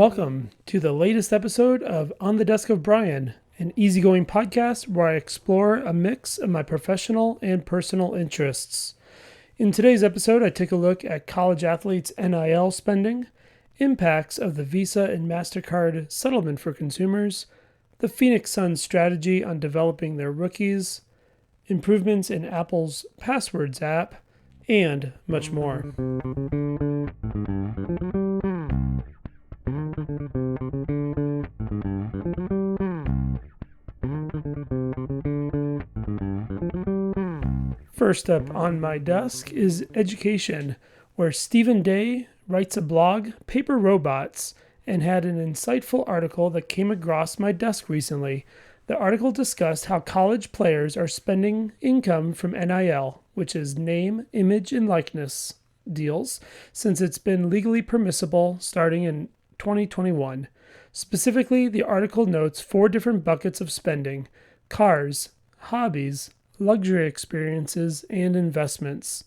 Welcome to the latest episode of On the Desk of Brian, an easygoing podcast where I explore a mix of my professional and personal interests. In today's episode, I take a look at college athletes' NIL spending, impacts of the Visa and MasterCard settlement for consumers, the Phoenix Suns' strategy on developing their rookies, improvements in Apple's Passwords app, and much more. First up on my desk is education, where Stephen Day writes a blog, Paper Robots, and had an insightful article that came across my desk recently. The article discussed how college players are spending income from NIL, which is name, image, and likeness deals, since it's been legally permissible starting in 2021. Specifically, the article notes 4 different buckets of spending: cars, hobbies, luxury experiences, and investments.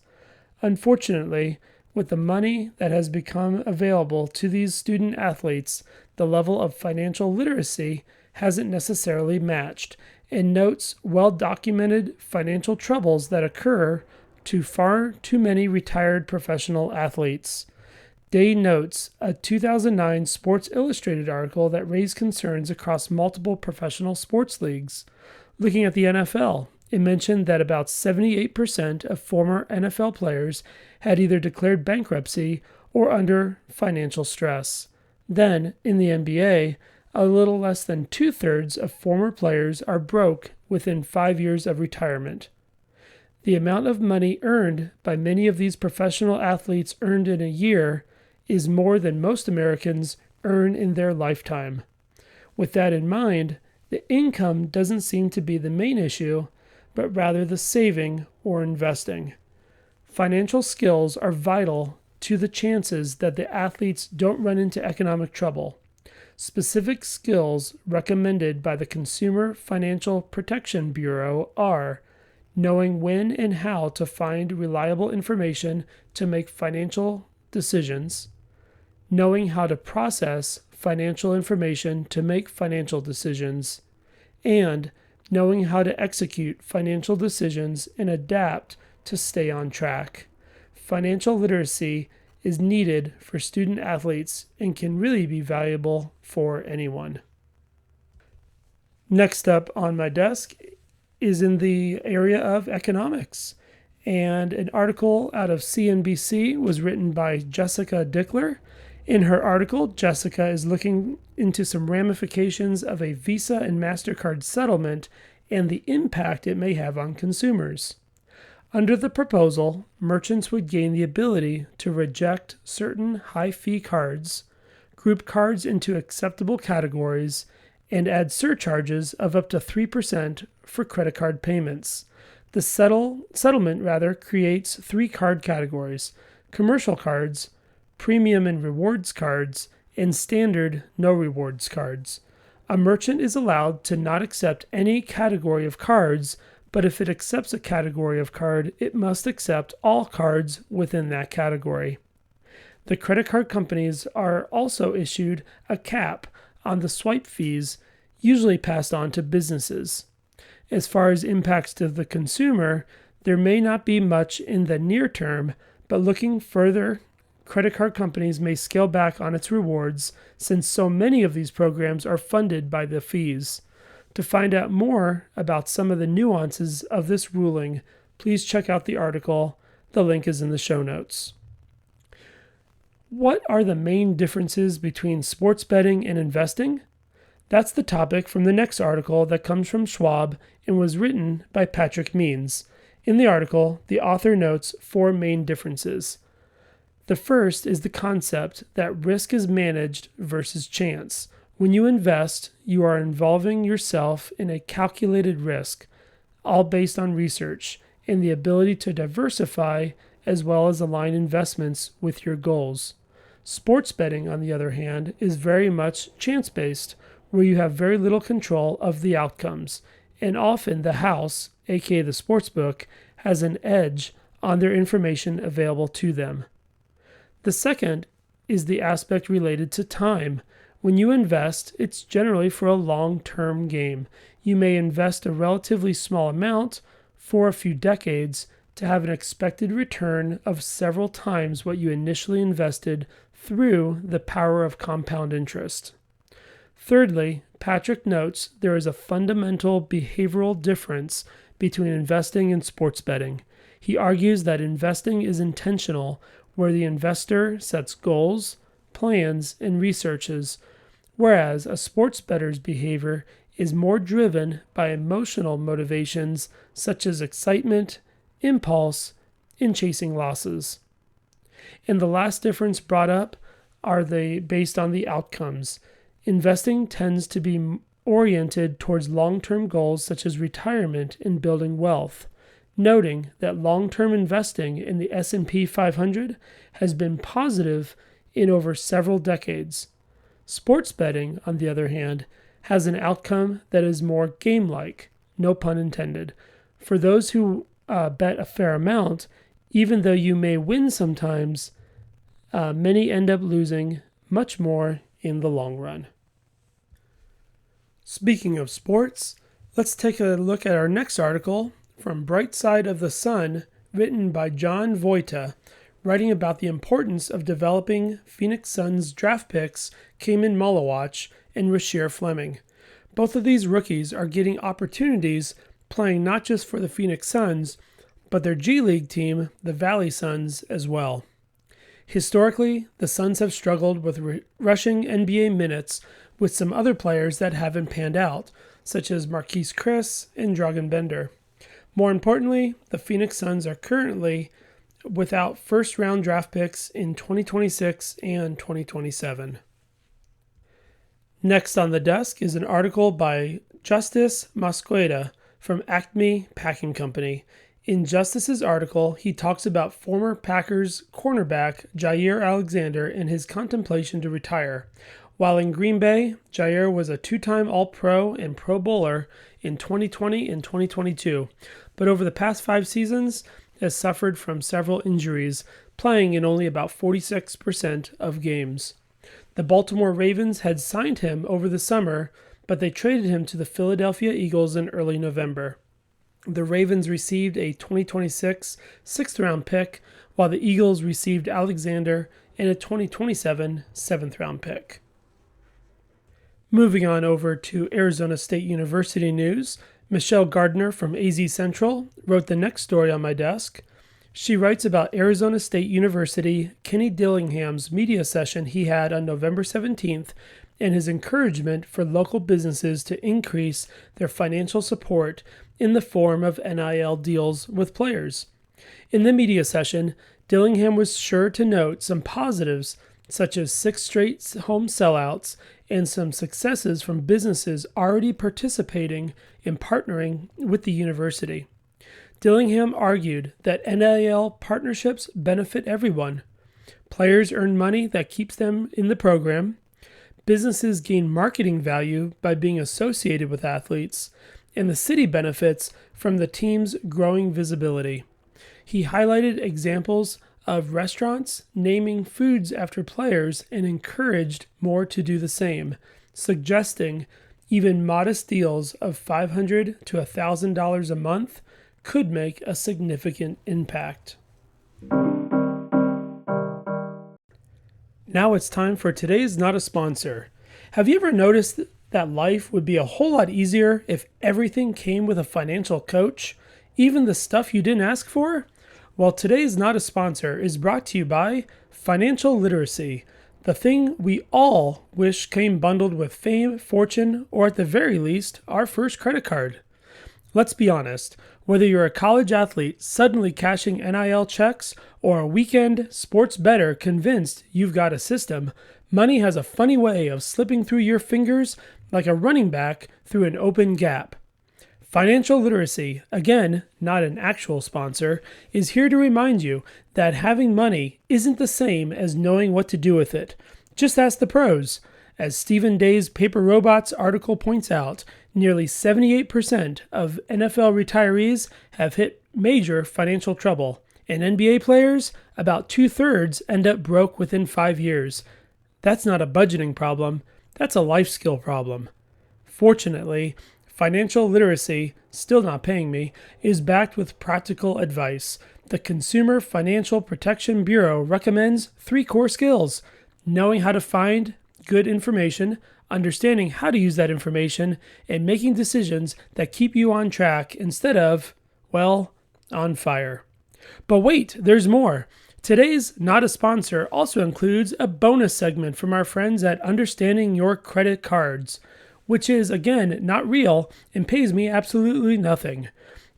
Unfortunately, with the money that has become available to these student athletes, the level of financial literacy hasn't necessarily matched, and notes well-documented financial troubles that occur to far too many retired professional athletes. Day notes a 2009 Sports Illustrated article that raised concerns across multiple professional sports leagues. Looking at the NFL, it mentioned that about 78% of former NFL players had either declared bankruptcy or under financial stress. Then, in the NBA, a little less than 2/3 of former players are broke within 5 years of retirement. The amount of money earned by many of these professional athletes earned in a year is more than most Americans earn in their lifetime. With that in mind, the income doesn't seem to be the main issue, but rather the saving or investing. Financial skills are vital to the chances that the athletes don't run into economic trouble. Specific skills recommended by the Consumer Financial Protection Bureau are knowing when and how to find reliable information to make financial decisions, knowing how to process financial information to make financial decisions, and knowing how to execute financial decisions and adapt to stay on track. Financial literacy is needed for student athletes and can really be valuable for anyone. Next up on my desk is in the area of economics, and an article out of CNBC was written by Jessica Dickler. In her article, Jessica is looking into some ramifications of a Visa and MasterCard settlement and the impact it may have on consumers. Under the proposal, merchants would gain the ability to reject certain high-fee cards, group cards into acceptable categories, and add surcharges of up to 3% for credit card payments. The settlement creates 3 card categories: commercial cards, premium and rewards cards, and standard no rewards cards. A merchant is allowed to not accept any category of cards, but if it accepts a category of card, it must accept all cards within that category. The credit card companies are also issued a cap on the swipe fees usually passed on to businesses. As far as impacts to the consumer, there may not be much in the near term, but looking further, credit card companies may scale back on its rewards since so many of these programs are funded by the fees. To find out more about some of the nuances of this ruling, please check out the article. The link is in the show notes. What are the main differences between sports betting and investing? That's the topic from the next article that comes from Schwab and was written by Patrick Means. In the article, the author notes 4 main differences. The first is the concept that risk is managed versus chance. When you invest, you are involving yourself in a calculated risk, all based on research and the ability to diversify as well as align investments with your goals. Sports betting, on the other hand, is very much chance-based, where you have very little control of the outcomes, and often the house, aka the sportsbook, has an edge on their information available to them. The second is the aspect related to time. When you invest, it's generally for a long-term game. You may invest a relatively small amount for a few decades to have an expected return of several times what you initially invested through the power of compound interest. Thirdly, Patrick notes there is a fundamental behavioral difference between investing and sports betting. He argues that investing is intentional, where the investor sets goals, plans, and researches, whereas a sports bettor's behavior is more driven by emotional motivations such as excitement, impulse, and chasing losses. And the last difference brought up are based on the outcomes. Investing tends to be oriented towards long-term goals such as retirement and building wealth, noting that long-term investing in the S&P 500 has been positive in over several decades. Sports betting, on the other hand, has an outcome that is more game-like, no pun intended. For those who bet a fair amount, even though you may win sometimes, many end up losing much more in the long run. Speaking of sports, let's take a look at our next article from Bright Side of the Sun, written by John Voita, writing about the importance of developing Phoenix Suns draft picks Kahman Maluach and Rasheer Fleming. Both of these rookies are getting opportunities playing not just for the Phoenix Suns, but their G League team, the Valley Suns, as well. Historically, the Suns have struggled with rushing NBA minutes with some other players that haven't panned out, such as Marquise Chris and Dragan Bender. More importantly, the Phoenix Suns are currently without first-round draft picks in 2026 and 2027. Next on the desk is an article by Justis Mosqueda from Acme Packing Company. In Justis's article, he talks about former Packers cornerback Jaire Alexander and his contemplation to retire. While in Green Bay, Jaire was a two-time All-Pro and Pro Bowler in 2020 and 2022, but over the past 5 seasons has suffered from several injuries, playing in only about 46% of games. The Baltimore Ravens had signed him over the summer, but they traded him to the Philadelphia Eagles in early November. The Ravens received a 2026 sixth-round pick, while the Eagles received Alexander and a 2027 seventh-round pick. Moving on over to Arizona State University news, Michelle Gardner from AZ Central wrote the next story on my desk. She writes about Arizona State University Kenny Dillingham's media session he had on November 17th and his encouragement for local businesses to increase their financial support in the form of NIL deals with players. In the media session, Dillingham was sure to note some positives such as 6 straight home sellouts and some successes from businesses already participating in partnering with the university. Dillingham argued that NIL partnerships benefit everyone. Players earn money that keeps them in the program. Businesses gain marketing value by being associated with athletes, and the city benefits from the team's growing visibility. He highlighted examples of restaurants naming foods after players and encouraged more to do the same, suggesting even modest deals of $500 to $1,000 a month could make a significant impact. Now it's time for today's Not a Sponsor. Have you ever noticed that life would be a whole lot easier if everything came with a financial coach, even the stuff you didn't ask for? Well, today's Not a Sponsor is brought to you by financial literacy, the thing we all wish came bundled with fame, fortune, or at the very least, our first credit card. Let's be honest, whether you're a college athlete suddenly cashing NIL checks or a weekend sports bettor convinced you've got a system, money has a funny way of slipping through your fingers like a running back through an open gap. Financial literacy, again, not an actual sponsor, is here to remind you that having money isn't the same as knowing what to do with it. Just ask the pros. As Stephen Day's Paper Robots article points out, nearly 78% of NFL retirees have hit major financial trouble, and NBA players, about 2/3 end up broke within 5 years. That's not a budgeting problem. That's a life skill problem. Fortunately, financial literacy, still not paying me, is backed with practical advice. The Consumer Financial Protection Bureau recommends 3 core skills: knowing how to find good information, understanding how to use that information, and making decisions that keep you on track instead of, well, on fire. But wait, there's more. Today's Not a Sponsor also includes a bonus segment from our friends at Understanding Your Credit Cards, which is, again, not real and pays me absolutely nothing.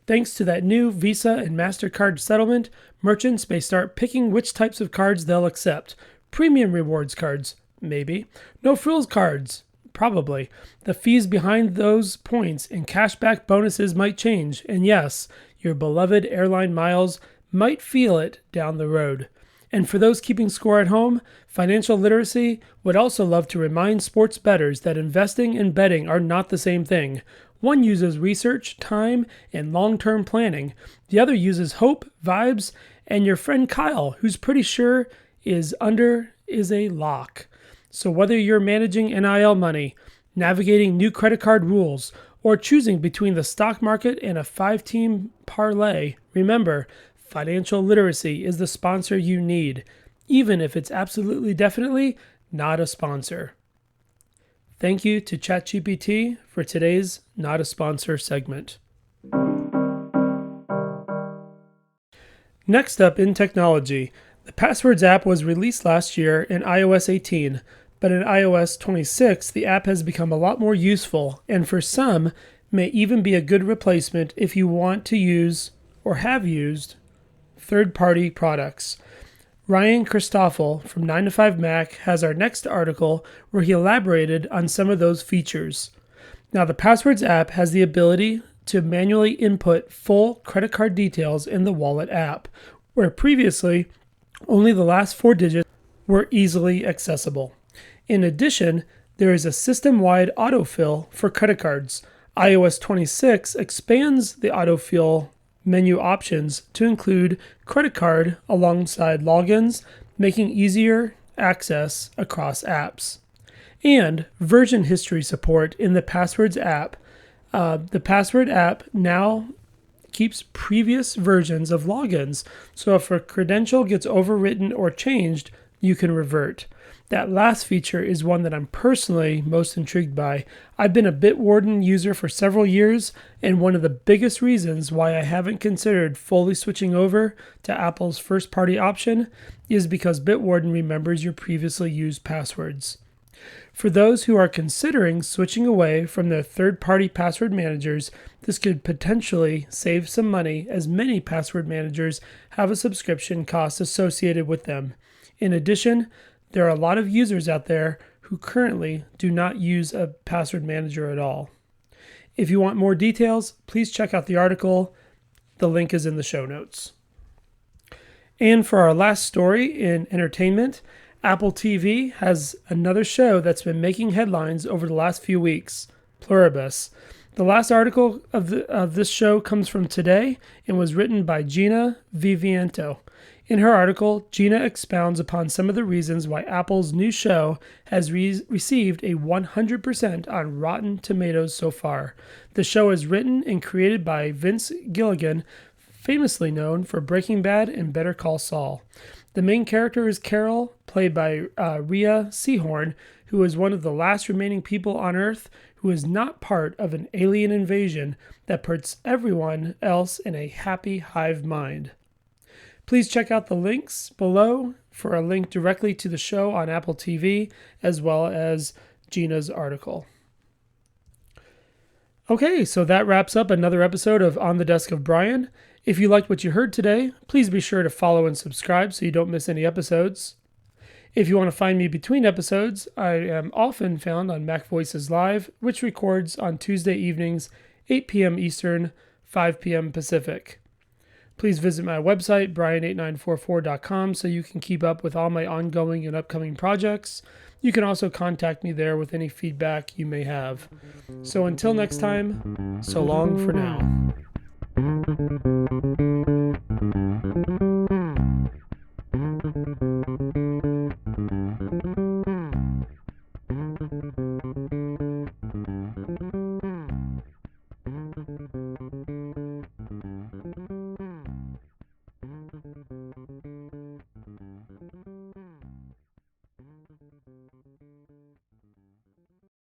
Thanks to that new Visa and MasterCard settlement, merchants may start picking which types of cards they'll accept. Premium rewards cards, maybe. No frills cards, probably. The fees behind those points and cashback bonuses might change, and yes, your beloved airline miles might feel it down the road. And for those keeping score at home, Financial Literacy would also love to remind sports bettors that investing and betting are not the same thing. One uses research, time, and long-term planning. The other uses hope, vibes, and your friend Kyle, who's pretty sure is a lock. So whether you're managing NIL money, navigating new credit card rules, or choosing between the stock market and a 5-team parlay, remember, Financial Literacy is the sponsor you need, even if it's absolutely definitely not a sponsor. Thank you to ChatGPT for today's Not a Sponsor segment. Next up in technology, the Passwords app was released last year in iOS 18, but in iOS 26, the app has become a lot more useful, and for some, may even be a good replacement if you want to use or have used third-party products. Ryan Christoffel from 9to5Mac has our next article where he elaborated on some of those features. Now, the Passwords app has the ability to manually input full credit card details in the Wallet app, where previously only the last 4 digits were easily accessible. In addition, there is a system-wide autofill for credit cards. iOS 26 expands the autofill menu options to include credit card alongside logins, making easier access across apps. And version history support in the Passwords app. The Password app now keeps previous versions of logins, so if a credential gets overwritten or changed, you can revert. That last feature is one that I'm personally most intrigued by. I've been a Bitwarden user for several years, and one of the biggest reasons why I haven't considered fully switching over to Apple's first-party option is because Bitwarden remembers your previously used passwords. For those who are considering switching away from their third-party password managers, this could potentially save some money, as many password managers have a subscription cost associated with them. In addition, there are a lot of users out there who currently do not use a password manager at all. If you want more details, please check out the article. The link is in the show notes. And for our last story in entertainment, Apple TV has another show that's been making headlines over the last few weeks, Pluribus. The last article of this show comes from today and was written by Gina Viviento. In her article, Gina expounds upon some of the reasons why Apple's new show has received a 100% on Rotten Tomatoes so far. The show is written and created by Vince Gilligan, famously known for Breaking Bad and Better Call Saul. The main character is Carol, played by Rhea Seehorn, who is one of the last remaining people on Earth who is not part of an alien invasion that puts everyone else in a happy hive mind. Please check out the links below for a link directly to the show on Apple TV, as well as Gina's article. Okay, so that wraps up another episode of On the Desk of Brian. If you liked what you heard today, please be sure to follow and subscribe so you don't miss any episodes. If you want to find me between episodes, I am often found on Mac Voices Live, which records on Tuesday evenings, 8 p.m. Eastern, 5 p.m. Pacific. Please visit my website, brian8944.com, so you can keep up with all my ongoing and upcoming projects. You can also contact me there with any feedback you may have. So until next time, so long for now.